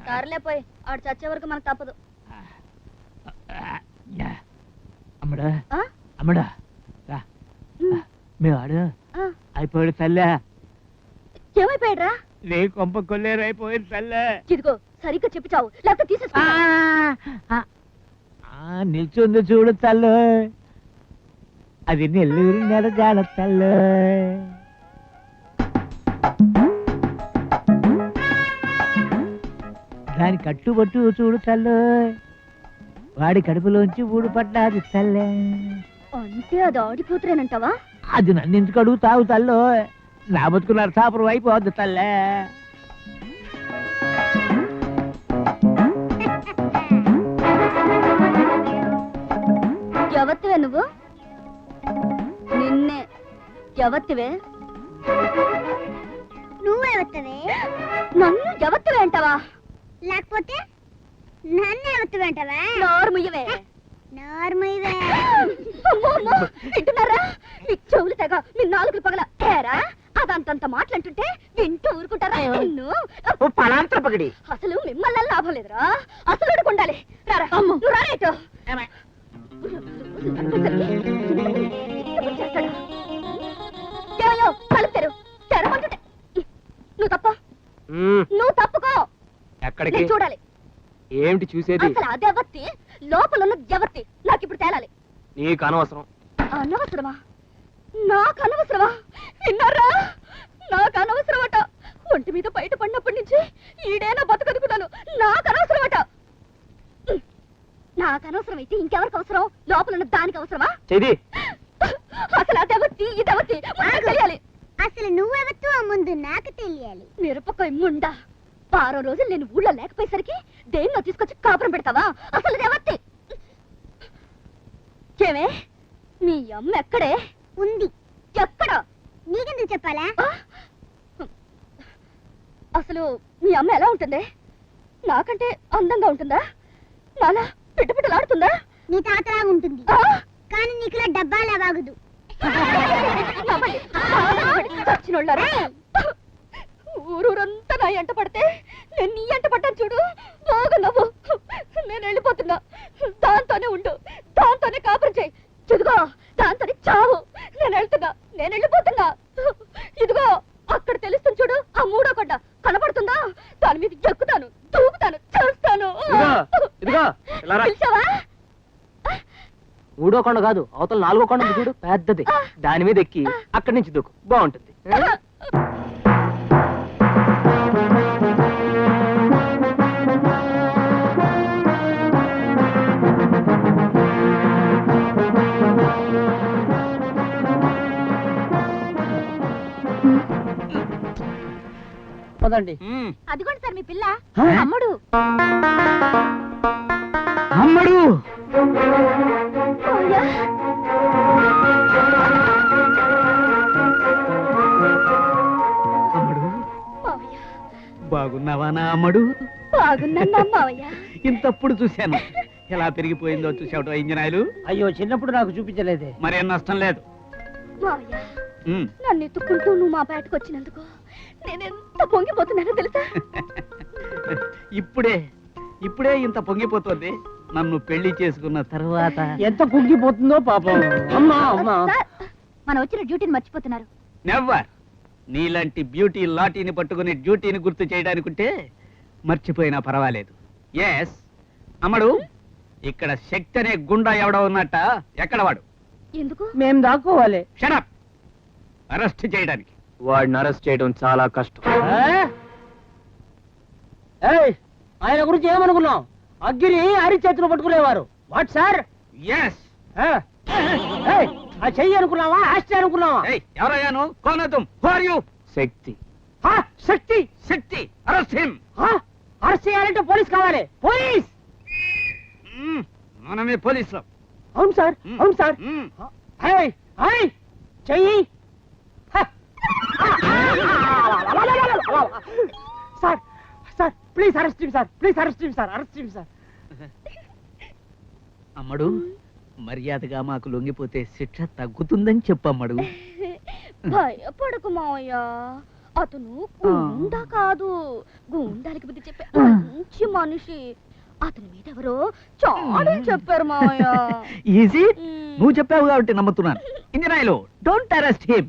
సర్లేపోయి ఆడు చచ్చే వరకు మనకు తప్పదు. అమ్మడా అమ్మడా మేము ఆడు అయిపోయాడు తల్లే. ఏమైపోయాడు రా? నీ కొంప కొల్లేరు అయిపోయింది తల్లే. ఇదిగో సరిగ్గా చెప్పి చావు, లేకపోతే తీసేసుకో. నిల్చుంది చూడు తల్లు, అది నెల్లూరు నెలజాల తల్లు. దాని కట్టుబట్టు చూడు తల్లు, వాడి కడుపులోంచి ఊడు పడ్డాది తల్లే. అంటే అది ఆడిపోతురేనంటావా? అది నన్ను ఎందుకు అడుగుతావు తల్లు, నా బతుకున్నారు సాపురం అయిపోద్ది తల్లే. ఎవత్తివే నువ్వు? నిన్నే. ఎవత్తివే? నువ్వెవత్తవే? నన్ను ఎవత్తివే అంటావా? లేకపోతే నన్ను ఎవత్తవే అంటావా? నోర్ముయ్యవే. నోర్ముయ్యవే. వింటున్నారా? మీ చెవులు తెగ, మీ నాలుగులు పగల ఏరా అదంతంత మాటలంటుంటే వింటూ ఊరుకుంటారా? అసలు మిమ్మల్ని లాభం లేదురా, అసలు ఉండాలి. రారా నువ్వు రారేటో కలుపుతారు తెరమంటుంటే నువ్వు తప్ప నువ్వు తప్పుకో. ఎక్కడికి చూడాలి. ఏమిటి చూసేది? అసలు అది ఎవత్తి, లోపల ఉన్న ఎవత్తి నాకు ఇప్పుడు తేలాలి. నీకు అనవసరం. అనవసరమా? నాకు అనవసరమా? విన్నారా? నాకు అనవసరమట. ఒంటి మీద బయట పడినప్పటి నుంచి ఈడేనా బతుకదుకున్నాను. నాకు అనవసరమట. నాకు అనవసరం అయితే ఇంకెవరికి అవసరం? లోపల ఉన్న దానికి అవసరమా? అసలు అదెవత్తి ఇదెవత్తి తెలియాలి. అసలు నువ్వెవత్తు ముందు నాకు తెలియాలి. మిరపకాయ ముండా, వారం రోజులు నేను ఊళ్ళో లేకపోయేసరికి దేన్నో తీసుకొచ్చి కాపురం పెడతావా? అసలు ఎవత్తి? ఏమే మీ అమ్మ ఎక్కడే ఉంది? ఎక్కడ? నీకెందుకు చెప్పాలా? అసలు మీ అమ్మ ఎలా ఉంటుంది? నాకంటే అందంగా ఉంటుందా? నాలా పిట్టపిట్టలాడుతుందా? నీ తాతలాగా ఉంటుంది, కానీ నీకులా డబ్బాలా బాగుదు. ఊరూరంతా నా ఎంట పడితే నేను నీ ఎంట పడ్డాను చూడు. బాగా నవ్వు. నేను వెళ్ళిపోతున్నా. దాంతోనే ఉండు, దాంతోనే కాపురం చేయి. ఇదిగో దాంతోనే చావు. నేను వెళ్తున్నా, నేను వెళ్ళిపోతున్నా. ఇదిగో అక్కడ తెలుస్తుంది చూడు, ఆ మూడో కొండ కనపడుతుందా? దాని మీద ఎక్కుతాను, దూకుతాను, చేస్తాను. పిలిచావా? మూడో కొండ కాదు, అవతల నాలుగో కొండ చూడు, పెద్దది. దాని మీద ఎక్కి అక్కడి నుంచి దూకు, బాగుంటుంది. అదిగోండి సార్ మీ పిల్ల. అమ్మడు అమ్మడు బాగున్నావా నా అమ్మడు? బాగున్నా మావయ్య. ఇంతప్పుడు చూశాను, ఎలా పెరిగిపోయిందో చూసావు ఇంజనాయలు. అయ్యో చిన్నప్పుడు నాకు చూపించలేదే. మరేం నష్టం లేదు. మావయ్య నన్ను ఎత్తుకుంటూ నువ్వు మా బయటకు వచ్చినందుకు నేనెంత పొంగిపోతున్నానో తెలుసా? ఇప్పుడే ఇంత పొంగిపోతుంది. నన్ను పెళ్లి చేసుకున్న తర్వాత ఎంత కుంగిపోతుందో పాపం. అమ్మా అమ్మా, మనం వచ్చిన డ్యూటీని మర్చిపోతున్నారు. నెవర్. నీలాంటి బ్యూటీ లాటీని పట్టుకుని డ్యూటీని గుర్తు చేయడానికి ఉంటే మర్చిపోయినా పర్వాలేదు. ఎస్ అమ్మడు, ఇక్కడ శక్తి అనే గుండా ఎవడో ఉన్నట్ట. ఎక్కడ వాడు? ఎందుకు? మేం దాక్కోవాలి. షటప్. అరెస్ట్ చేయడానికి. వాడిని అరెస్ట్ చేయడం చాలా కష్టం. ఆయన గురించి ఏమనుకున్నాం? అగ్గిని అరి చేతిలో పట్టుకునేవారు. What sir? ఎస్. ఆ చెయ్యి అనుకున్నావా, ఆస్తి అనుకున్నావా? ఎవరయ్యాను? కోనతుం. Who are you? Shakti. Shakti. Shakti. Arrest him. Arrest చేయాలంటే పోలీస్ కావాలి. పోలీస్. మనమే పోలీసులు. అవును సార్, అవును సార్. చెయ్యి. Sir sir please arrest him sir, please arrest him sir, arrest him sir. అమ్మడు, మర్యాదగా మాకు లొంగిపోతే శిక్ష తగ్గుతుందని చెప్పమ్మడు. భయపడకు మావయ్య, అతను గుండా కాదు, గుండాలకి బుద్ధి చెప్పే మంచి మనిషి. అతని మీద ఎవరో చాలా చెప్పారు మావయ్య. ఈజీ నువ్వు చెప్పావు కాబట్టి నమ్ముతున్నాను. ఇంజనాయిలు డోంట్ అరెస్ట్ హిమ్.